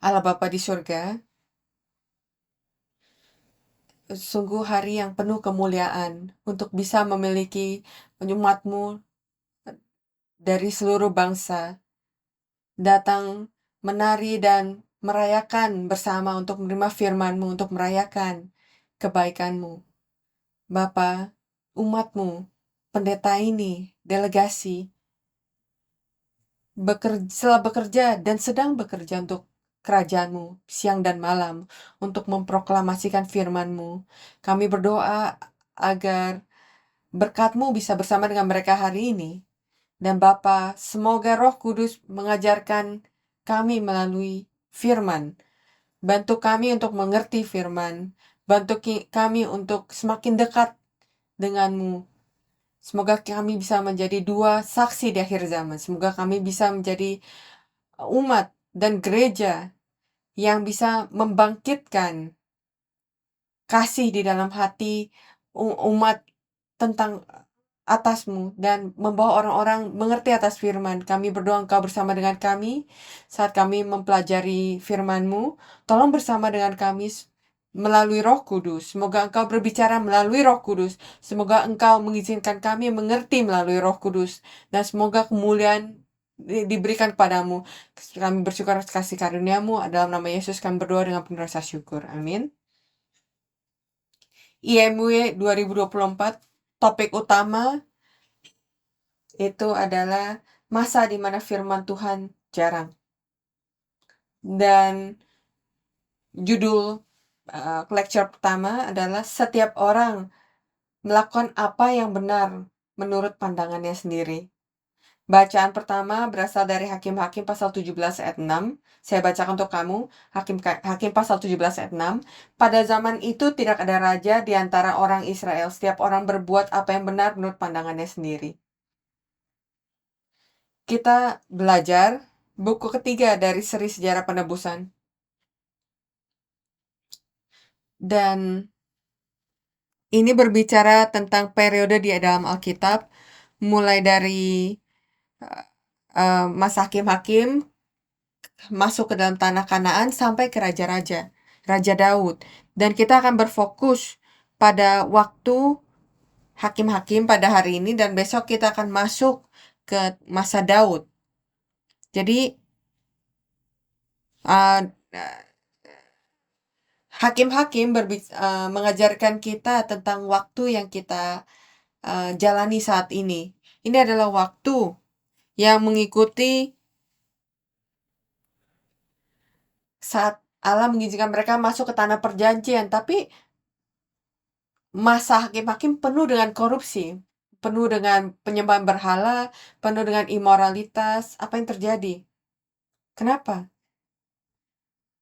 Allah Bapa di surga, sungguh hari yang penuh kemuliaan untuk bisa memiliki umat-Mu dari seluruh bangsa datang menari dan merayakan bersama untuk menerima firman-Mu, untuk merayakan kebaikan-Mu. Bapa, umat-Mu, pendeta ini, delegasi, telah bekerja dan sedang bekerja untuk kerajaan-Mu siang dan malam untuk memproklamasikan firman-Mu. Kami berdoa agar berkat-Mu bisa bersama dengan mereka hari ini. Dan Bapa, semoga Roh Kudus mengajarkan kami melalui firman. Bantu kami untuk mengerti firman. Bantu kami untuk semakin dekat dengan-Mu. Semoga kami bisa menjadi dua saksi di akhir zaman. Semoga kami bisa menjadi umat dan gereja yang bisa membangkitkan kasih di dalam hati umat tentang atas-Mu dan membawa orang-orang mengerti atas firman. Kami berdoa Engkau bersama dengan kami saat kami mempelajari firman-Mu. Tolong bersama dengan kami melalui Roh Kudus. Semoga Engkau berbicara melalui Roh Kudus. Semoga Engkau mengizinkan kami mengerti melalui Roh Kudus. Dan semoga kemuliaan diberikan kepadamu. Kami bersyukur atas kasih karunia-Mu. Dalam nama Yesus kami berdoa dengan penuh rasa syukur. Amin. IMW 2024, topik utama itu adalah masa di mana firman Tuhan jarang. Dan judul lecture pertama adalah setiap orang melakukan apa yang benar menurut pandangannya sendiri. Bacaan pertama berasal dari Hakim-Hakim pasal 17 ayat 6. Saya bacakan untuk kamu. Hakim pasal 17 ayat 6. Pada zaman itu tidak ada raja di antara orang Israel. Setiap orang berbuat apa yang benar menurut pandangannya sendiri. Kita belajar buku ketiga dari seri sejarah penebusan. Dan ini berbicara tentang periode di dalam Alkitab. Mulai dari masa Hakim-Hakim masuk ke dalam tanah Kanaan sampai ke raja-raja, Raja Daud. Dan kita akan berfokus pada waktu Hakim-Hakim pada hari ini dan besok kita akan masuk ke masa Daud. Jadi Hakim-Hakim mengajarkan kita tentang waktu yang kita jalani saat ini. Ini adalah waktu yang mengikuti saat Allah mengizinkan mereka masuk ke tanah perjanjian, tapi masa hakim-hakim penuh dengan korupsi, penuh dengan penyembahan berhala, penuh dengan imoralitas. Apa yang terjadi? Kenapa?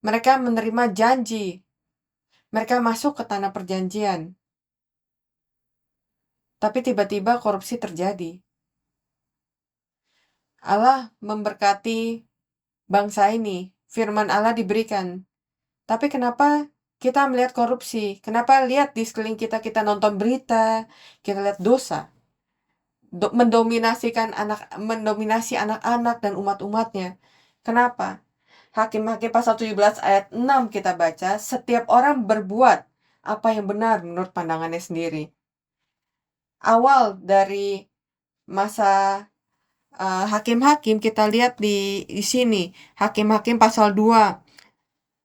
Mereka menerima janji. Mereka masuk ke tanah perjanjian. Tapi tiba-tiba korupsi terjadi. Allah memberkati bangsa ini. Firman Allah diberikan. Tapi kenapa kita melihat korupsi? Kenapa lihat di sekeliling kita, kita nonton berita, kita lihat dosa. Mendominasi anak-anak dan umat-umatnya. Kenapa? Hakim-Hakim pasal 17 ayat 6 kita baca, setiap orang berbuat apa yang benar menurut pandangannya sendiri. Awal dari masa Hakim-Hakim kita lihat di sini. Hakim-Hakim pasal 2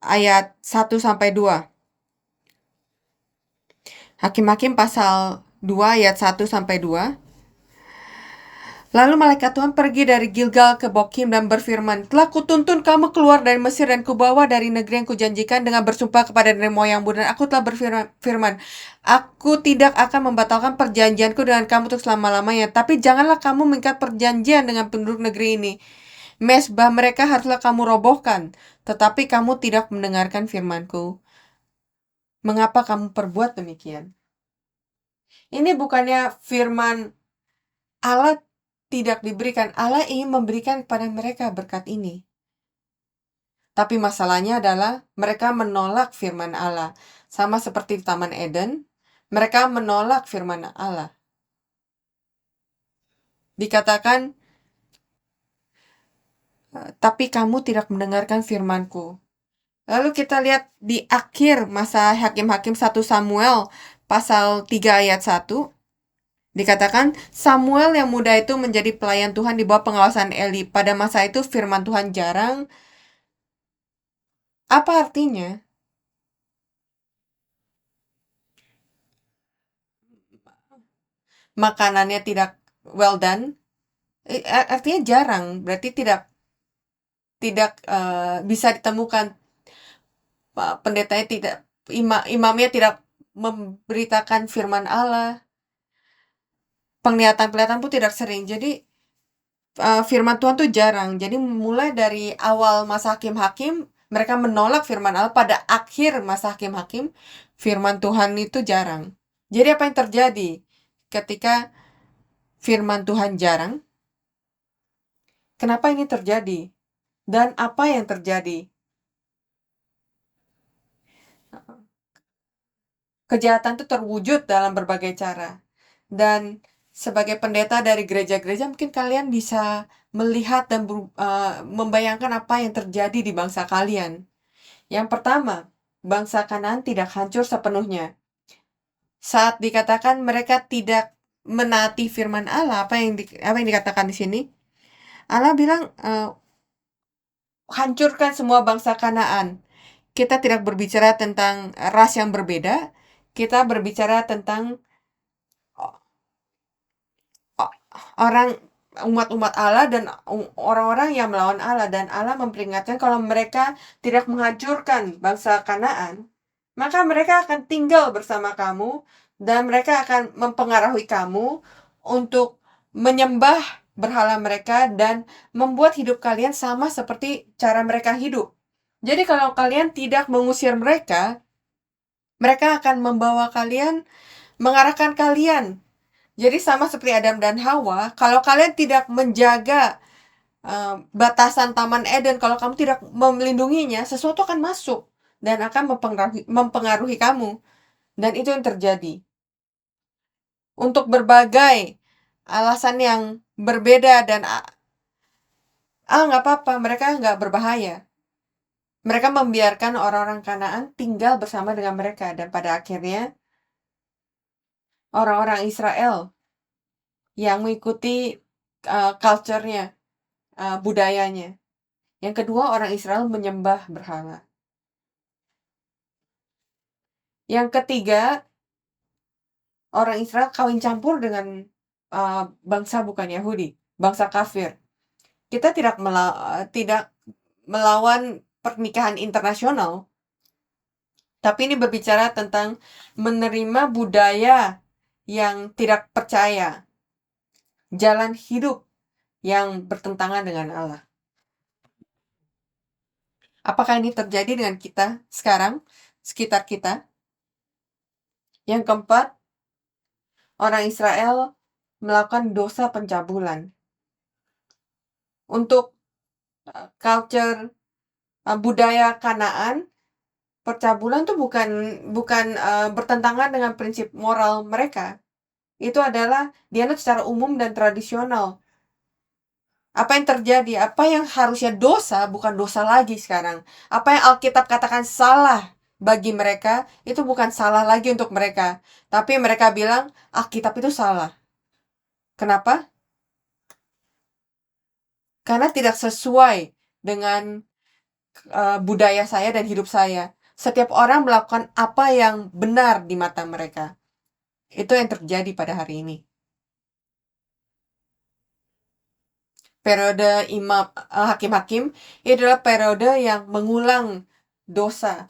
ayat 1 sampai 2. Hakim-Hakim pasal 2 ayat 1 sampai 2. Lalu malaikat Tuhan pergi dari Gilgal ke Bokim dan berfirman, telah kutuntun kamu keluar dari Mesir dan kubawa dari negeri yang kujanjikan dengan bersumpah kepada nenek moyangmu. Dan aku telah berfirman, aku tidak akan membatalkan perjanjianku dengan kamu untuk selama-lamanya. Tapi janganlah kamu mengikat perjanjian dengan penduduk negeri ini. Mesbah mereka haruslah kamu robohkan, tetapi kamu tidak mendengarkan firmanku. Mengapa kamu perbuat demikian? Ini bukannya firman Allah tidak diberikan. Allah ingin memberikan kepada mereka berkat ini. Tapi masalahnya adalah mereka menolak firman Allah. Sama seperti di Taman Eden, mereka menolak firman Allah. Dikatakan, tapi kamu tidak mendengarkan firmanku. Lalu kita lihat di akhir masa hakim-hakim 1 Samuel pasal 3 ayat 1, dikatakan Samuel yang muda itu menjadi pelayan Tuhan di bawah pengawasan Eli. Pada masa itu firman Tuhan jarang. Apa artinya? Makanannya tidak well done. Artinya jarang, berarti tidak tidak bisa ditemukan. Pendetanya tidak, imamnya tidak memberitakan firman Allah. Penglihatan-penglihatan pun tidak sering. Jadi firman Tuhan tuh jarang. Jadi mulai dari awal masa hakim-hakim, mereka menolak firman Allah. Pada akhir masa hakim-hakim, firman Tuhan itu jarang. Jadi apa yang terjadi ketika firman Tuhan jarang? Kenapa ini terjadi? Dan apa yang terjadi? Kejahatan itu terwujud dalam berbagai cara. Dan sebagai pendeta dari gereja-gereja, mungkin kalian bisa melihat dan membayangkan apa yang terjadi di bangsa kalian. Yang pertama, bangsa Kanaan tidak hancur sepenuhnya. Saat dikatakan mereka tidak menaati firman Allah, apa yang dikatakan di sini? Allah bilang, hancurkan semua bangsa Kanaan. Kita tidak berbicara tentang ras yang berbeda, kita berbicara tentang orang umat-umat Allah dan orang-orang yang melawan Allah, dan Allah memperingatkan kalau mereka tidak menghancurkan bangsa Kanaan, maka mereka akan tinggal bersama kamu dan mereka akan mempengaruhi kamu untuk menyembah berhala mereka dan membuat hidup kalian sama seperti cara mereka hidup. Jadi kalau kalian tidak mengusir mereka, mereka akan membawa kalian, mengarahkan kalian. Jadi sama seperti Adam dan Hawa, kalau kalian tidak menjaga batasan Taman Eden, kalau kamu tidak melindunginya, sesuatu akan masuk dan akan mempengaruhi kamu. Dan itu yang terjadi. Untuk berbagai alasan yang berbeda dan nggak apa-apa, mereka nggak berbahaya. Mereka membiarkan orang-orang Kanaan tinggal bersama dengan mereka, dan pada akhirnya orang-orang Israel yang mengikuti culture-nya, budayanya. Yang kedua, orang Israel menyembah berhala. Yang ketiga, orang Israel kawin campur dengan bangsa bukan Yahudi, bangsa kafir. Kita tidak melawan pernikahan internasional, tapi ini berbicara tentang menerima budaya yang tidak percaya, jalan hidup yang bertentangan dengan Allah. Apakah ini terjadi dengan kita sekarang, sekitar kita? Yang keempat, orang Israel melakukan dosa pencabulan. Untuk culture budaya Kanaan, percabulan tuh bukan bertentangan dengan prinsip moral mereka. Itu adalah dianut secara umum dan tradisional. Apa yang terjadi? Apa yang harusnya dosa bukan dosa lagi sekarang. Apa yang Alkitab katakan salah bagi mereka, itu bukan salah lagi untuk mereka. Tapi mereka bilang Alkitab itu salah. Kenapa? Karena tidak sesuai dengan budaya saya dan hidup saya. Setiap orang melakukan apa yang benar di mata mereka. Itu yang terjadi pada hari ini. Periode hakim-hakim ini adalah periode yang mengulang dosa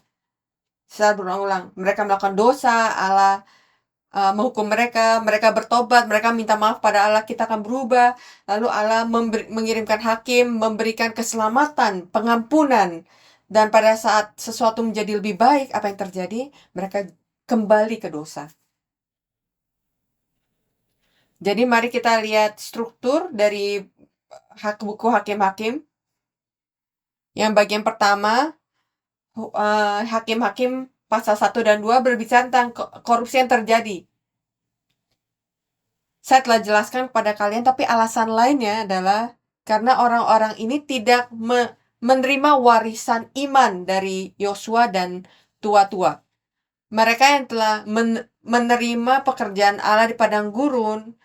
secara berulang-ulang. Mereka melakukan dosa, Allah menghukum mereka, mereka bertobat, mereka minta maaf pada Allah, kita akan berubah. Lalu Allah mengirimkan hakim, memberikan keselamatan, pengampunan. Dan pada saat sesuatu menjadi lebih baik, apa yang terjadi? Mereka kembali ke dosa. Jadi mari kita lihat struktur dari buku hakim-hakim. Yang bagian pertama, hakim-hakim pasal 1 dan 2 berbicara tentang korupsi yang terjadi. Saya telah jelaskan kepada kalian, tapi alasan lainnya adalah karena orang-orang ini tidak menerima warisan iman dari Yosua dan tua-tua. Mereka yang telah menerima pekerjaan Allah di padang gurun,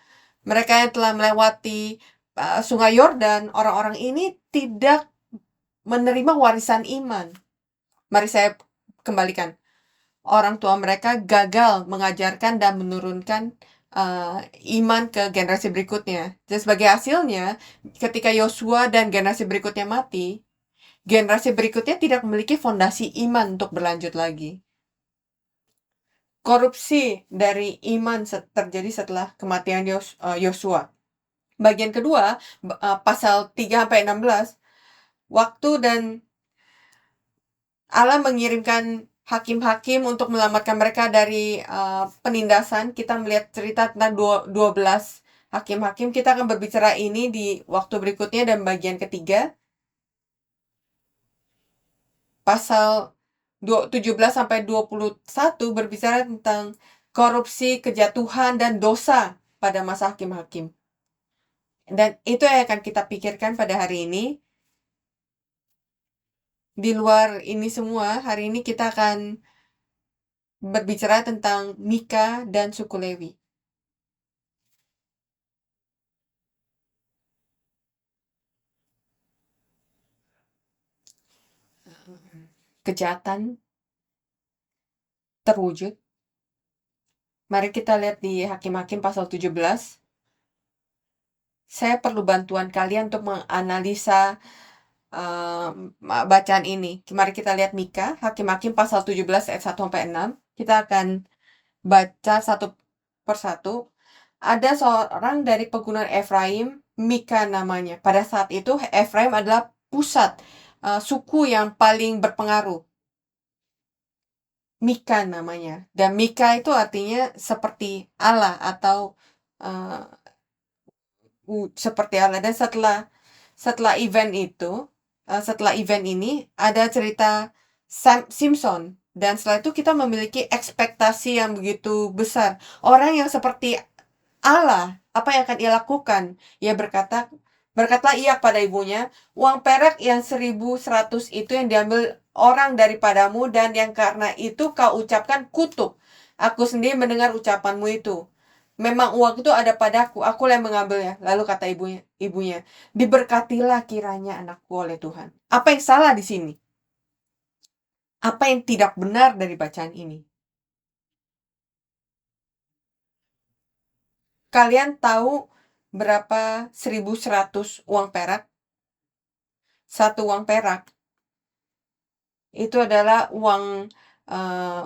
mereka yang telah melewati Sungai Yordan, orang-orang ini tidak menerima warisan iman. Mari saya kembalikan. Orang tua mereka gagal mengajarkan dan menurunkan iman ke generasi berikutnya. Dan sebagai hasilnya, ketika Yosua dan generasi berikutnya mati, generasi berikutnya tidak memiliki fondasi iman untuk berlanjut lagi. Korupsi dari iman terjadi setelah kematian Yosua. Bagian kedua, pasal 3-16, waktu dan Allah mengirimkan hakim-hakim untuk menyelamatkan mereka dari penindasan. Kita melihat cerita tentang 12 hakim-hakim. Kita akan berbicara ini di waktu berikutnya dan bagian ketiga. Pasal 17-21 berbicara tentang korupsi, kejatuhan, dan dosa pada masa hakim-hakim. Dan itu yang akan kita pikirkan pada hari ini. Di luar ini semua, hari ini kita akan berbicara tentang Mika dan suku Lewi. Kejahatan terwujud. Mari kita lihat di Hakim-Hakim pasal 17. Saya perlu bantuan kalian untuk menganalisa bacaan ini. Mari kita lihat Mika, Hakim-Hakim pasal 17 ayat 1-6. Kita akan baca satu persatu. Ada seorang dari pegunungan Efraim, Mika namanya. Pada saat itu Efraim adalah pusat suku yang paling berpengaruh. Mika namanya. Dan Mika itu artinya seperti Allah atau seperti Allah. Dan setelah event itu, setelah event ini ada cerita Simpson. Dan setelah itu kita memiliki ekspektasi yang begitu besar. Orang yang seperti Allah, apa yang akan ia lakukan? Ia berkata ia pada ibunya, uang perak yang 1.100 itu yang diambil orang daripadamu, dan yang karena itu kau ucapkan kutuk. Aku sendiri mendengar ucapanmu itu. Memang uang itu ada padaku, akulah yang mengambilnya. Lalu kata ibunya, diberkatilah kiranya anakku oleh Tuhan. Apa yang salah di sini? Apa yang tidak benar dari bacaan ini? Kalian tahu berapa 1.100 uang perak? Satu uang perak itu adalah uang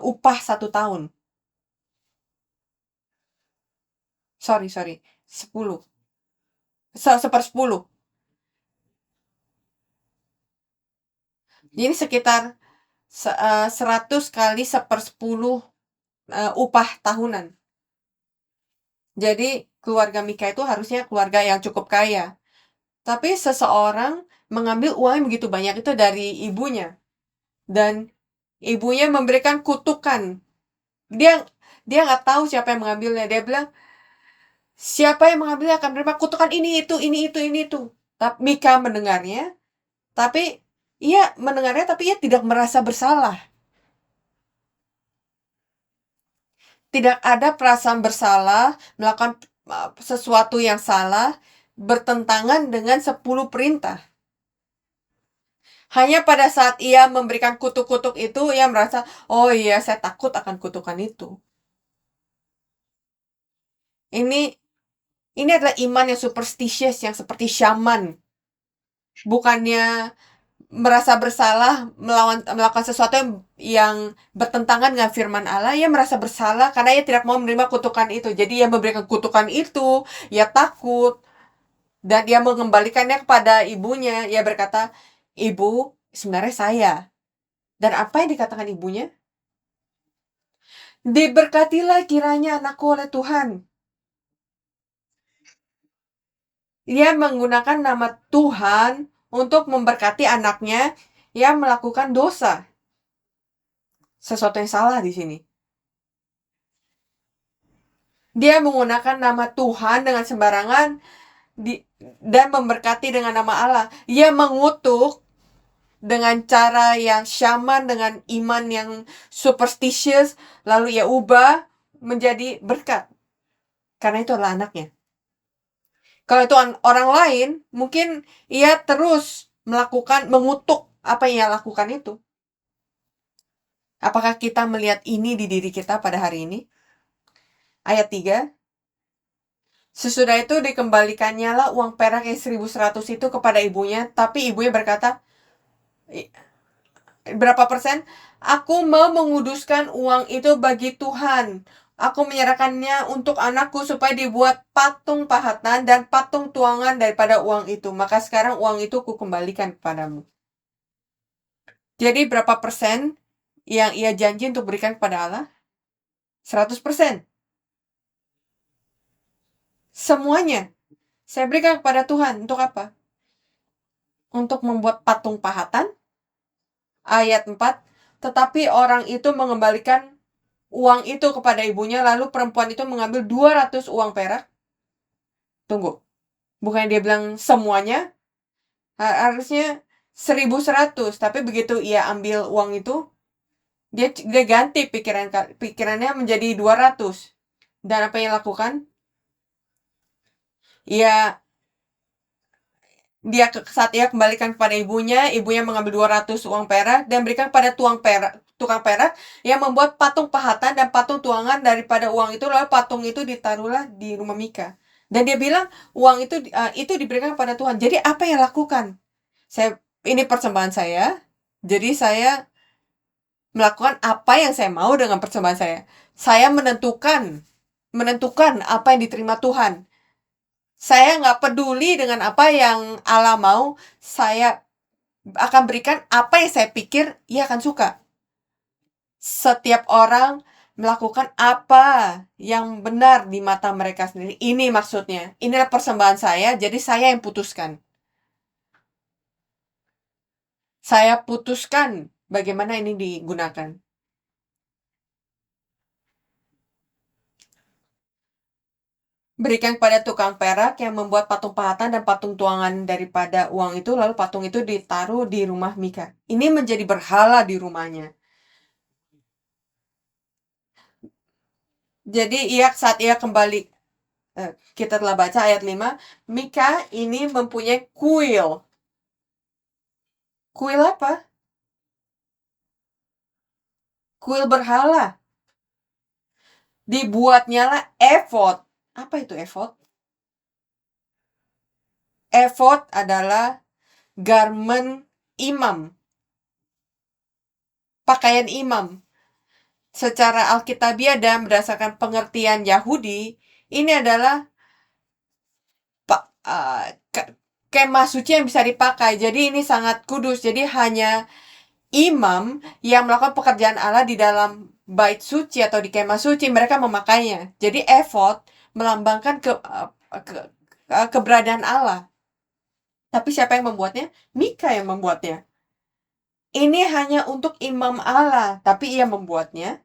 upah 1 tahun. Sorry, 10. 1/10. Jadi sekitar 100 kali 1/10 upah tahunan. Jadi keluarga Mika itu harusnya keluarga yang cukup kaya. Tapi seseorang mengambil uang yang begitu banyak itu dari ibunya. Dan ibunya memberikan kutukan. Dia nggak tahu siapa yang mengambilnya. Dia bilang, siapa yang mengambilnya akan menerima kutukan ini, itu. Tapi Mika mendengarnya, tapi ia tidak merasa bersalah. Tidak ada perasaan bersalah, melakukan sesuatu yang salah, bertentangan dengan 10 perintah. Hanya pada saat ia memberikan kutuk-kutuk itu, ia merasa, oh iya, saya takut akan kutukan itu. Ini adalah iman yang superstitious, yang seperti syaman. Bukannya merasa bersalah melakukan sesuatu yang bertentangan dengan firman Allah. Ia merasa bersalah karena ia tidak mau menerima kutukan itu. Jadi ia memberikan kutukan itu, ia takut, dan ia mengembalikannya kepada ibunya. Ia berkata, ibu, sebenarnya saya. Dan apa yang dikatakan ibunya? Diberkatilah kiranya anakku oleh Tuhan. Ia menggunakan nama Tuhan untuk memberkati anaknya yang melakukan dosa. Sesuatu yang salah di sini. Dia menggunakan nama Tuhan dengan sembarangan dan memberkati dengan nama Allah. Ia mengutuk dengan cara yang syaman, dengan iman yang superstitious, lalu ia ubah menjadi berkat. Karena itu adalah anaknya. Kalau itu orang lain, mungkin ia terus mengutuk apa yang ia lakukan itu. Apakah kita melihat ini di diri kita pada hari ini? Ayat 3. Sesudah itu dikembalikannya lah uang perak yang 1.100 itu kepada ibunya, tapi ibunya berkata, berapa persen? Aku mau menguduskan uang itu bagi Tuhan. Aku menyerahkannya untuk anakku supaya dibuat patung pahatan dan patung tuangan daripada uang itu. Maka sekarang uang itu kukembalikan kepadamu. Jadi berapa persen yang ia janji untuk berikan kepada Allah? 100%. Semuanya. Saya berikan kepada Tuhan. Untuk apa? Untuk membuat patung pahatan. Ayat 4. Tetapi orang itu mengembalikan uang itu kepada ibunya, lalu perempuan itu mengambil 200 uang perak. Tunggu. Bukannya dia bilang semuanya? Harusnya 1.100. Tapi begitu ia ambil uang itu, dia ganti pikirannya menjadi 200. Dan apa yang lakukan? Saat ia kembalikan kepada ibunya mengambil 200 uang perak dan berikan pada tukang perak yang membuat patung pahatan dan patung tuangan daripada uang itu, lalu patung itu ditaruhlah di rumah Mika. Dan dia bilang uang itu diberikan kepada Tuhan. Jadi apa yang lakukan? Ini persembahan saya. Jadi saya melakukan apa yang saya mau dengan persembahan saya. Saya menentukan apa yang diterima Tuhan. Saya nggak peduli dengan apa yang Allah mau, saya akan berikan apa yang saya pikir ia akan suka. Setiap orang melakukan apa yang benar di mata mereka sendiri. Ini maksudnya. Inilah persembahan saya, jadi saya yang putuskan. Saya putuskan bagaimana ini digunakan. Berikan kepada tukang perak yang membuat patung pahatan dan patung tuangan daripada uang itu, lalu patung itu ditaruh di rumah Mika. Ini menjadi berhala di rumahnya. Jadi saat ia kembali, kita telah baca ayat 5, Mika ini mempunyai kuil. Kuil apa? Kuil berhala. Dibuatnya lah efod. Apa itu efod? Efod adalah garment imam. Pakaian imam. Secara Alkitabiah dan berdasarkan pengertian Yahudi, ini adalah kemah suci yang bisa dipakai. Jadi ini sangat kudus. Jadi hanya imam yang melakukan pekerjaan Allah di dalam bait suci atau di kemah suci, mereka memakainya. Jadi efod melambangkan keberadaan Allah. Tapi siapa yang membuatnya? Mika yang membuatnya. Ini hanya untuk imam Allah, tapi ia membuatnya.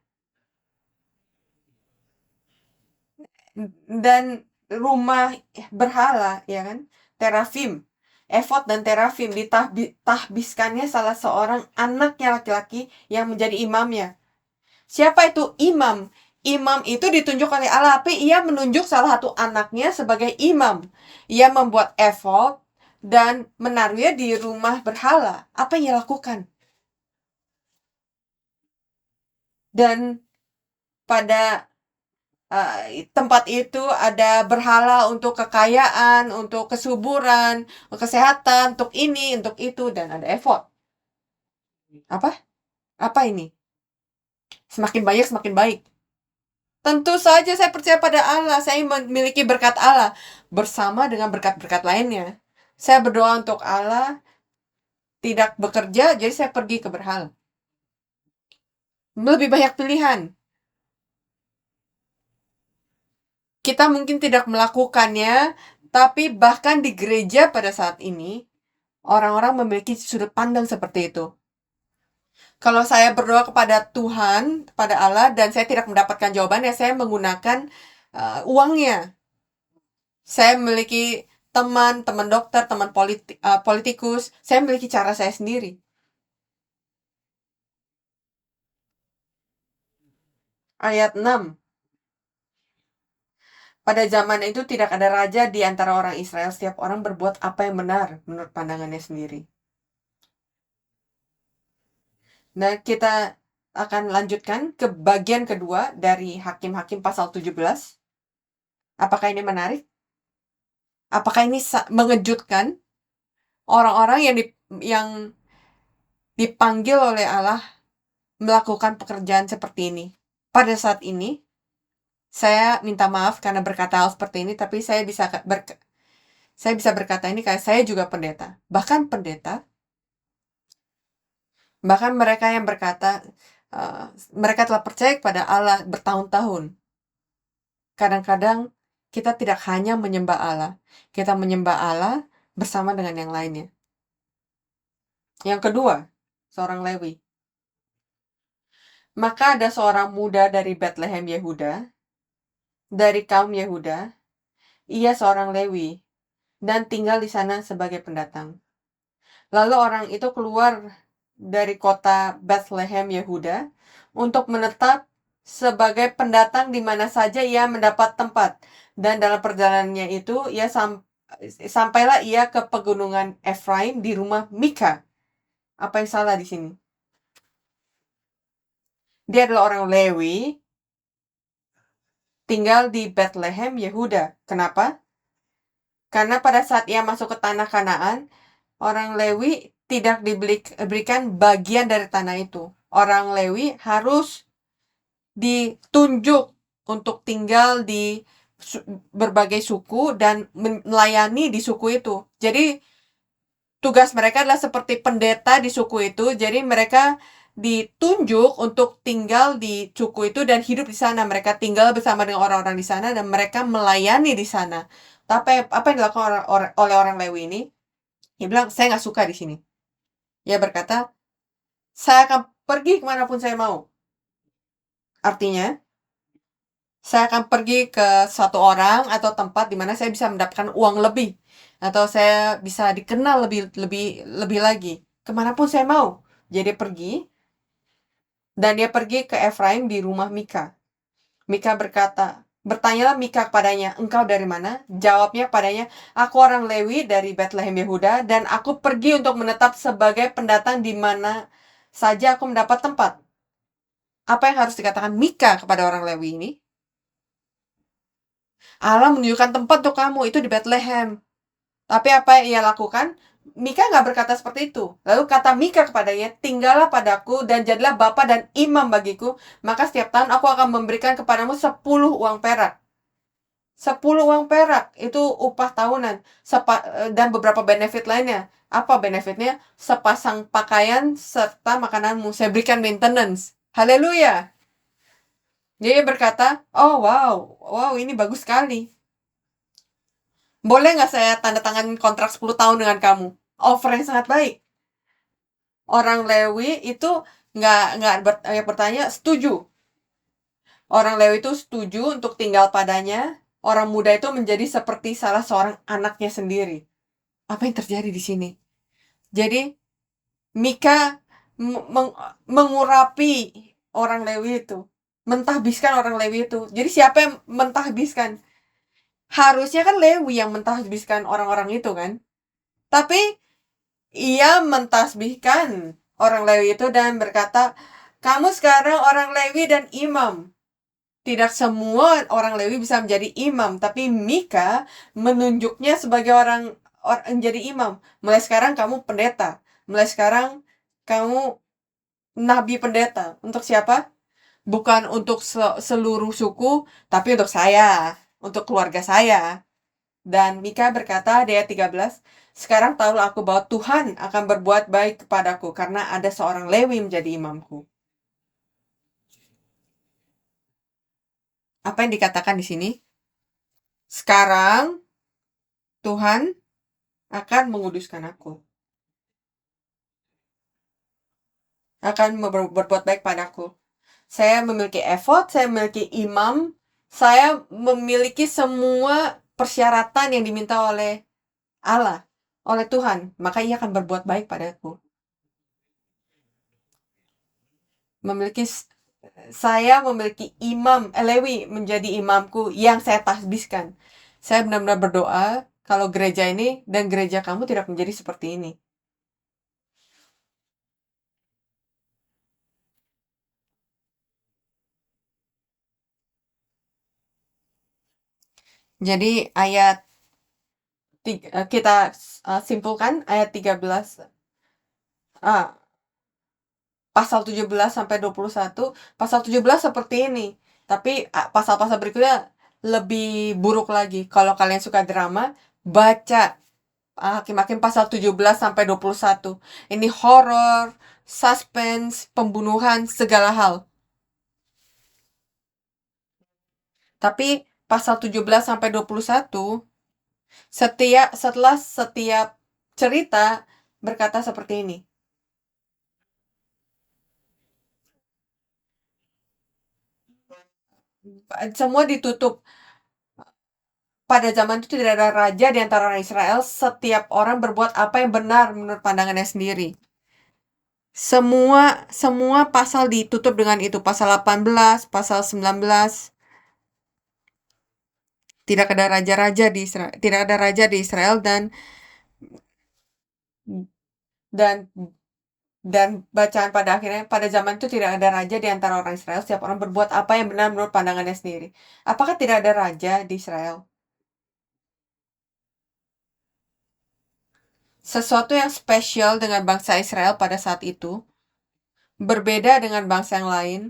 Dan rumah berhala, ya kan? Terafim. Efod dan terafim ditahbiskannya salah seorang anaknya laki-laki yang menjadi imamnya. Siapa itu imam? Imam itu ditunjuk oleh Allah, tapi ia menunjuk salah satu anaknya sebagai imam. Ia membuat efod dan menaruhnya di rumah berhala. Apa yang ia lakukan? Dan pada tempat itu ada berhala untuk kekayaan, untuk kesuburan, untuk kesehatan, untuk ini, untuk itu, dan ada efod. Apa? Apa ini? Semakin banyak, semakin baik. Tentu saja saya percaya pada Allah. Saya memiliki berkat Allah bersama dengan berkat-berkat lainnya. Saya berdoa untuk Allah tidak bekerja, jadi saya pergi ke berhala. Lebih banyak pilihan. Kita mungkin tidak melakukannya, tapi bahkan di gereja pada saat ini, orang-orang memiliki sudut pandang seperti itu. Kalau saya berdoa kepada Tuhan, kepada Allah, dan saya tidak mendapatkan jawabannya, saya menggunakan uangnya. Saya memiliki teman dokter, teman politikus. Saya memiliki cara saya sendiri. Ayat 6. Pada zaman itu tidak ada raja di antara orang Israel. Setiap orang berbuat apa yang benar menurut pandangannya sendiri. Nah, kita akan lanjutkan ke bagian kedua dari Hakim-Hakim pasal 17. Apakah ini menarik? Apakah ini mengejutkan? Orang-orang yang dipanggil oleh Allah melakukan pekerjaan seperti ini. Pada saat ini, saya minta maaf karena berkata hal seperti ini, tapi saya bisa berkata ini kayak saya juga pendeta. Bahkan mereka yang berkata, mereka telah percaya kepada Allah bertahun-tahun. Kadang-kadang kita tidak hanya menyembah Allah, kita menyembah Allah bersama dengan yang lainnya. Yang kedua, seorang Lewi. Maka ada seorang muda dari Bethlehem Yehuda, dari kaum Yehuda, ia seorang Lewi, dan tinggal di sana sebagai pendatang. Lalu orang itu keluar dari kota Bethlehem Yehuda untuk menetap sebagai pendatang di mana saja ia mendapat tempat. Dan dalam perjalanannya itu, sampailah ia ke pegunungan Efraim di rumah Mika. Apa yang salah di sini? Dia adalah orang Lewi, tinggal di Bethlehem Yehuda. Kenapa? Karena pada saat ia masuk ke tanah Kanaan, orang Lewi tidak diberikan bagian dari tanah itu. Orang Lewi harus ditunjuk untuk tinggal di berbagai suku dan melayani di suku itu. Jadi tugas mereka adalah seperti pendeta di suku itu. Jadi mereka ditunjuk untuk tinggal di suku itu dan hidup di sana. Mereka tinggal bersama dengan orang-orang di sana dan mereka melayani di sana. Tapi apa yang dilakukan oleh orang Lewi ini? Dia bilang, saya nggak suka di sini. Dia berkata, saya akan pergi kemanapun saya mau. Artinya, saya akan pergi ke suatu orang atau tempat di mana saya bisa mendapatkan uang lebih. Atau saya bisa dikenal lebih lagi. Kemanapun saya mau. Jadi pergi. Dan dia pergi ke Efraim di rumah Mika. Mika berkata, bertanyalah Mika kepadanya, engkau dari mana? Jawabnya padanya, aku orang Lewi dari Bethlehem Yehuda, dan aku pergi untuk menetap sebagai pendatang di mana saja aku mendapat tempat. Apa yang harus dikatakan Mika kepada orang Lewi ini? Allah menunjukkan tempat untuk kamu, itu di Bethlehem. Tapi apa yang ia lakukan? Mika nggak berkata seperti itu. Lalu kata Mika kepadanya, tinggallah padaku dan jadilah bapa dan imam bagiku, maka setiap tahun aku akan memberikan kepadamu 10 uang perak. 10 uang perak, itu upah tahunan. Dan beberapa benefit lainnya. Apa benefitnya? Sepasang pakaian serta makananmu. Saya berikan maintenance. Haleluya. Dia berkata, oh wow, ini bagus sekali. Boleh nggak saya tanda tangan kontrak 10 tahun dengan kamu? Offer yang sangat baik. Orang Lewi itu nggak bertanya, setuju. Orang Lewi itu setuju untuk tinggal padanya. Orang muda itu menjadi seperti salah seorang anaknya sendiri. Apa yang terjadi di sini? Jadi Mika mengurapi orang Lewi itu, mentahbiskan orang Lewi itu. Jadi siapa yang mentahbiskan? Harusnya kan Lewi yang mentahbiskan orang-orang itu kan. Tapi ia mentasbihkan orang Lewi itu dan berkata, kamu sekarang orang Lewi dan imam. Tidak semua orang Lewi bisa menjadi imam, tapi Mika menunjuknya sebagai orang menjadi imam. Mulai sekarang kamu pendeta. Mulai sekarang kamu nabi pendeta. Untuk siapa? Bukan untuk seluruh suku, tapi untuk saya, untuk keluarga saya. Dan Mika berkata di ayat 13, sekarang tahulah aku bahwa Tuhan akan berbuat baik kepadaku karena ada seorang Lewi menjadi imamku. Apa yang dikatakan di sini? Sekarang Tuhan akan menguduskan aku. Akan berbuat baik padaku. Saya memiliki efod, saya memiliki imam, saya memiliki semua persyaratan yang diminta oleh Allah, oleh Tuhan. Maka ia akan berbuat baik padaku. Memiliki Saya memiliki imam, Lewi menjadi imamku yang saya tasbihkan. Saya benar-benar berdoa kalau gereja ini dan gereja kamu tidak menjadi seperti ini. Jadi ayat kita simpulkan ayat 13, ah, pasal 17 sampai 21. Pasal 17 seperti ini. Tapi pasal-pasal berikutnya lebih buruk lagi. Kalau kalian suka drama, baca Hakim-Hakim pasal 17 sampai 21. Ini horor, suspense, pembunuhan, segala hal. Tapi pasal 17 sampai 21, setelah setiap cerita berkata seperti ini. Semua ditutup. Pada zaman itu tidak ada raja di antara orang Israel. Setiap orang berbuat apa yang benar menurut pandangannya sendiri. Semua semua pasal ditutup dengan itu. Pasal 18, pasal 19. Tidak ada raja-raja di Israel, tidak ada raja di Israel dan dan bacaan pada akhirnya pada zaman itu tidak ada raja di antara orang Israel. Setiap orang berbuat apa yang benar menurut pandangannya sendiri. Apakah tidak ada raja di Israel? Sesuatu yang spesial dengan bangsa Israel pada saat itu, berbeda dengan bangsa yang lain.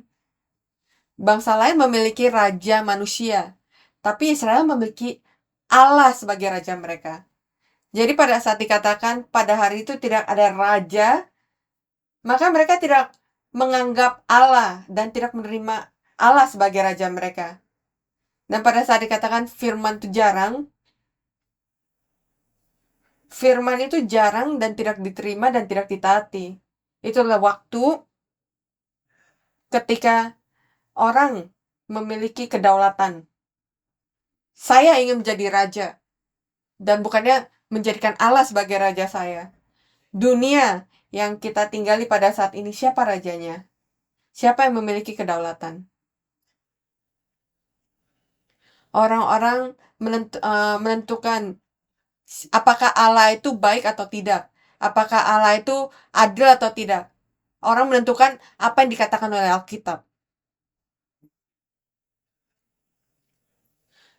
Bangsa lain memiliki raja manusia, tapi Israel memiliki Allah sebagai raja mereka. Jadi pada saat dikatakan pada hari itu tidak ada raja, maka mereka tidak menganggap Allah dan tidak menerima Allah sebagai raja mereka. Dan pada saat dikatakan firman itu jarang dan tidak diterima dan tidak ditaati. Itulah waktu ketika orang memiliki kedaulatan. Saya ingin menjadi raja dan bukannya menjadikan Allah sebagai raja saya. Dunia yang kita tinggali pada saat ini, siapa rajanya? Siapa yang memiliki kedaulatan? Orang-orang menentukan apakah Allah itu baik atau tidak. Apakah Allah itu adil atau tidak. Orang menentukan apa yang dikatakan oleh Alkitab.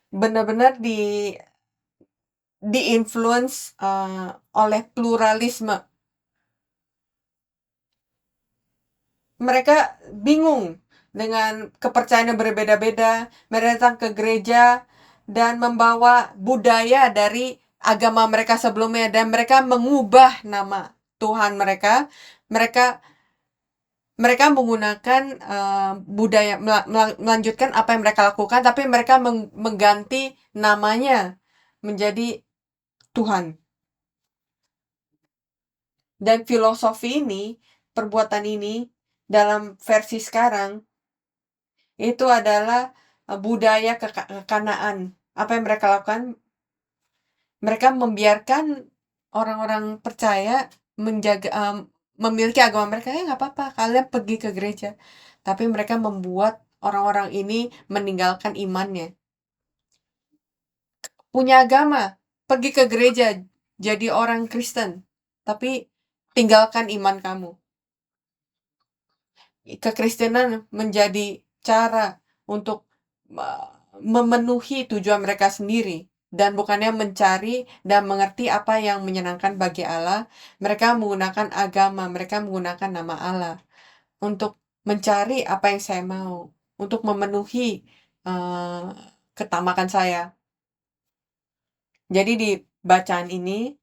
Benar-benar di-influence oleh pluralisme. Mereka bingung dengan kepercayaan yang berbeda-beda. Mereka datang ke gereja dan membawa budaya dari agama mereka sebelumnya dan mereka mengubah nama Tuhan mereka. Mereka mereka menggunakan budaya melanjutkan apa yang mereka lakukan, tapi mereka mengganti namanya menjadi Tuhan. Dan filosofi ini, perbuatan ini dalam versi sekarang itu adalah budaya kekanaan. Apa yang mereka lakukan? Mereka membiarkan orang-orang percaya menjaga memiliki agama mereka. Ya nggak apa-apa, kalian pergi ke gereja. Tapi mereka membuat orang-orang ini meninggalkan imannya. Punya agama, pergi ke gereja, jadi orang Kristen. Tapi tinggalkan iman kamu. Kekristenan menjadi cara untuk memenuhi tujuan mereka sendiri dan bukannya mencari dan mengerti apa yang menyenangkan bagi Allah. Mereka menggunakan agama, mereka menggunakan nama Allah untuk mencari apa yang saya mau, untuk memenuhi uh, ketamakan saya. Jadi di bacaan ini,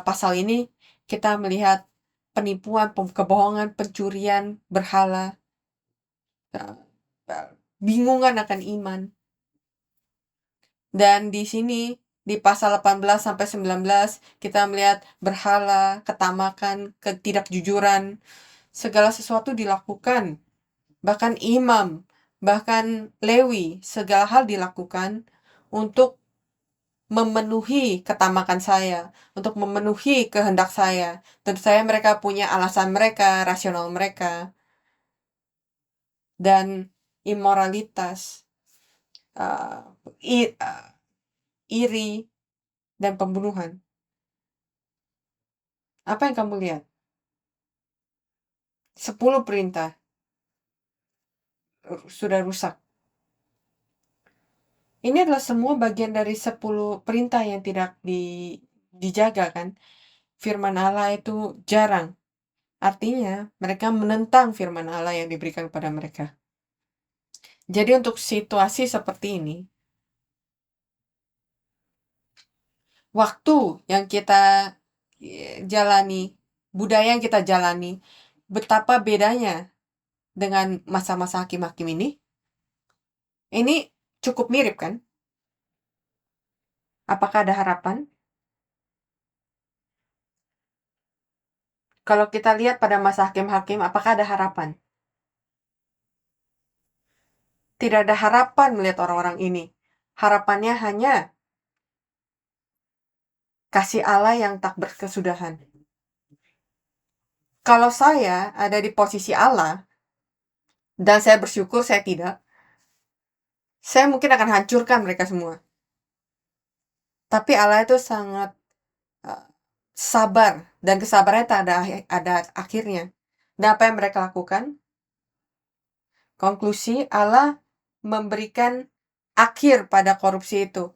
pasal ini kita melihat penipuan, kebohongan, pencurian, berhala, bingungan akan iman. Dan di sini di pasal 18 sampai 19 kita melihat berhala, ketamakan, ketidakjujuran, segala sesuatu dilakukan. Bahkan imam, bahkan Lewi, segala hal dilakukan untuk memenuhi ketamakan saya, untuk memenuhi kehendak saya. Tentu saja mereka punya alasan mereka, rasional mereka. dan imoralitas, iri, dan pembunuhan. Apa yang kamu lihat? 10 perintah sudah rusak. Ini adalah semua bagian dari 10 perintah yang tidak dijaga kan. Firman Allah itu jarang. Artinya mereka menentang firman Allah yang diberikan kepada mereka. Jadi untuk situasi seperti ini, waktu yang kita jalani, budaya yang kita jalani, betapa bedanya dengan masa-masa hakim-hakim ini cukup mirip kan? Apakah ada harapan? Kalau kita lihat pada masa hakim-hakim, apakah ada harapan? Tidak ada harapan melihat orang-orang ini. Harapannya hanya kasih Allah yang tak berkesudahan. Kalau saya ada di posisi Allah, dan saya bersyukur saya tidak, saya mungkin akan hancurkan mereka semua. Tapi Allah itu sangat sabar, dan kesabarannya tak ada akhirnya. Dan apa yang mereka lakukan? Konklusi, Allah memberikan akhir pada korupsi itu.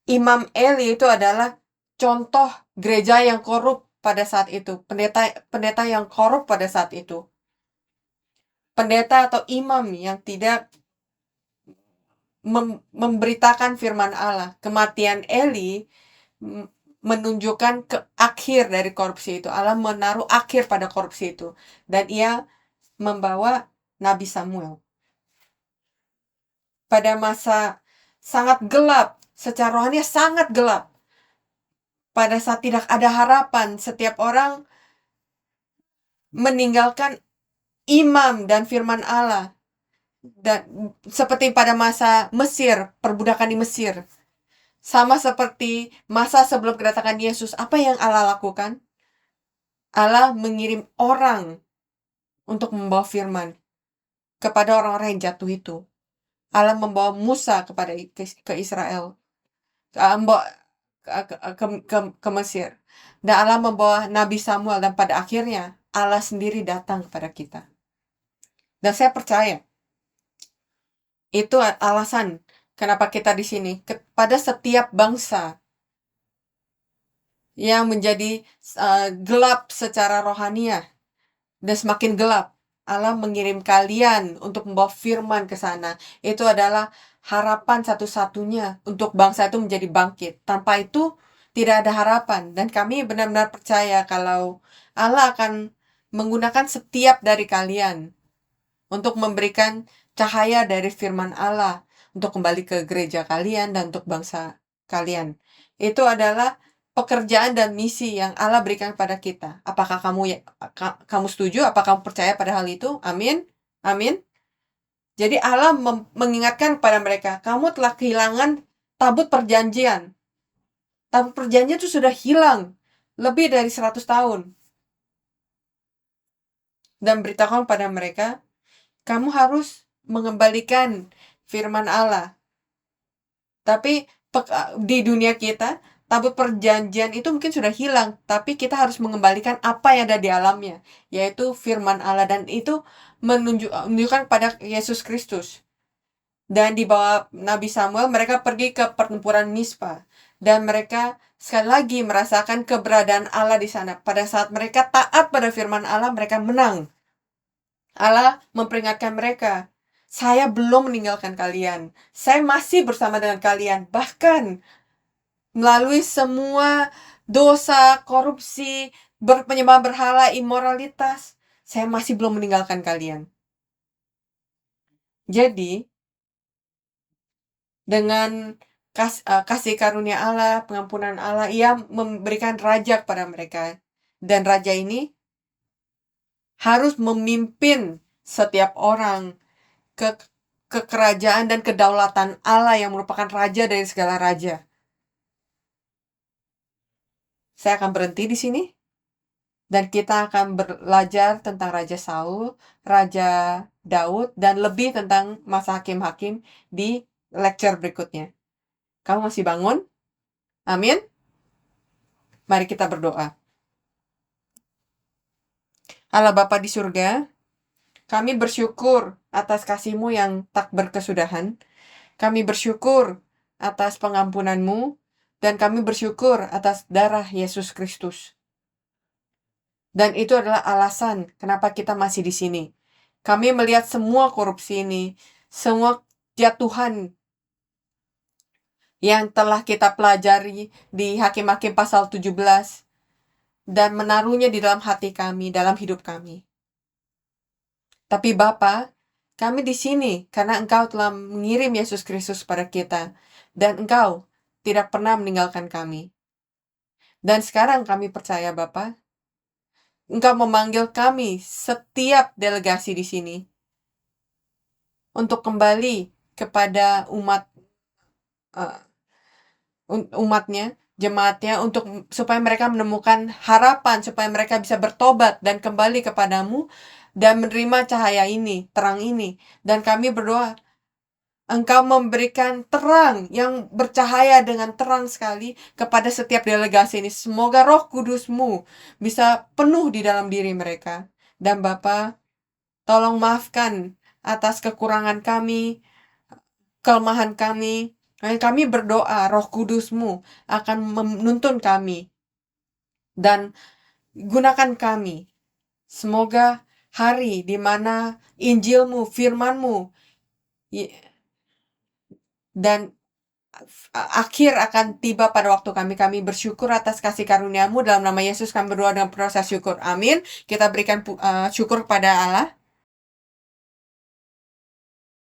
Imam Eli itu adalah contoh gereja yang korup pada saat itu. Pendeta yang korup pada saat itu. Pendeta atau imam yang tidak memberitakan firman Allah. Kematian Eli menunjukkan ke akhir dari korupsi itu. Allah menaruh akhir pada korupsi itu. Dan ia membawa Nabi Samuel. Pada masa sangat gelap, secara rohani sangat gelap. Pada saat tidak ada harapan, setiap orang meninggalkan imam dan firman Allah. Dan seperti pada masa Mesir, perbudakan di Mesir. Sama seperti masa sebelum kedatangan Yesus, apa yang Allah lakukan? Allah mengirim orang untuk membawa firman kepada orang-orang yang jatuh itu. Allah membawa Musa ke Israel, ke Mesir. Dan Allah membawa Nabi Samuel, dan pada akhirnya Allah sendiri datang kepada kita. Dan saya percaya itu alasan kenapa kita di sini. Pada setiap bangsa yang menjadi gelap secara rohaniah dan semakin gelap, Allah mengirim kalian untuk membawa firman ke sana. Itu adalah harapan satu-satunya untuk bangsa itu menjadi bangkit. Tanpa itu tidak ada harapan. Dan kami benar-benar percaya kalau Allah akan menggunakan setiap dari kalian untuk memberikan cahaya dari firman Allah untuk kembali ke gereja kalian dan untuk bangsa kalian. Itu adalah pekerjaan dan misi yang Allah berikan kepada kita. Apakah kamu setuju? Apakah kamu percaya pada hal itu? Amin. Amin. Jadi Allah mengingatkan kepada mereka, kamu telah kehilangan tabut perjanjian. Tabut perjanjian itu sudah hilang lebih dari 100 tahun. Dan beritahukan pada mereka, kamu harus mengembalikan firman Allah. Tapi di dunia kita, tabut perjanjian itu mungkin sudah hilang, tapi kita harus mengembalikan apa yang ada di alamnya, yaitu firman Allah, dan itu menunjukkan pada Yesus Kristus. Dan di bawah Nabi Samuel, mereka pergi ke pertempuran Mispa, dan mereka sekali lagi merasakan keberadaan Allah di sana. Pada saat mereka taat pada firman Allah, mereka menang. Allah memperingatkan mereka, saya belum meninggalkan kalian. Saya masih bersama dengan kalian. Bahkan melalui semua dosa, korupsi, penyembahan berhala, imoralitas, saya masih belum meninggalkan kalian. Jadi, dengan kasih karunia Allah, pengampunan Allah, ia memberikan raja kepada mereka. Dan raja ini harus memimpin setiap orang ke kerajaan dan kedaulatan Allah yang merupakan raja dari segala raja. Saya akan berhenti di sini. Dan kita akan belajar tentang Raja Saul, Raja Daud, dan lebih tentang masa hakim-hakim di lecture berikutnya. Kamu masih bangun? Amin. Mari kita berdoa. Allah Bapa di surga, kami bersyukur atas kasih-Mu yang tak berkesudahan. Kami bersyukur atas pengampunan-Mu, dan kami bersyukur atas darah Yesus Kristus. Dan itu adalah alasan kenapa kita masih di sini. Kami melihat semua korupsi ini, semua jatuhan yang telah kita pelajari di Hakim-Hakim pasal 17 dan menaruhnya di dalam hati kami, dalam hidup kami. Tapi Bapa, kami di sini karena Engkau telah mengirim Yesus Kristus pada kita dan Engkau tidak pernah meninggalkan kami. Dan sekarang kami percaya Bapa, Engkau memanggil kami setiap delegasi di sini untuk kembali kepada umatnya, jemaatnya, supaya mereka menemukan harapan, supaya mereka bisa bertobat dan kembali kepadamu dan menerima cahaya ini, terang ini. Dan kami berdoa, Engkau memberikan terang yang bercahaya dengan terang sekali kepada setiap delegasi ini. Semoga Roh Kudus-Mu bisa penuh di dalam diri mereka. Dan Bapa, tolong maafkan atas kekurangan kami, kelemahan kami. Dan kami berdoa Roh Kudus-Mu akan menuntun kami dan gunakan kami. Semoga hari di mana Injil-Mu, firman-Mu, dan akhir akan tiba pada waktu kami. Kami bersyukur atas kasih karunia-Mu. Dalam nama Yesus kami berdoa dengan proses syukur. Amin. Kita berikan syukur pada Allah.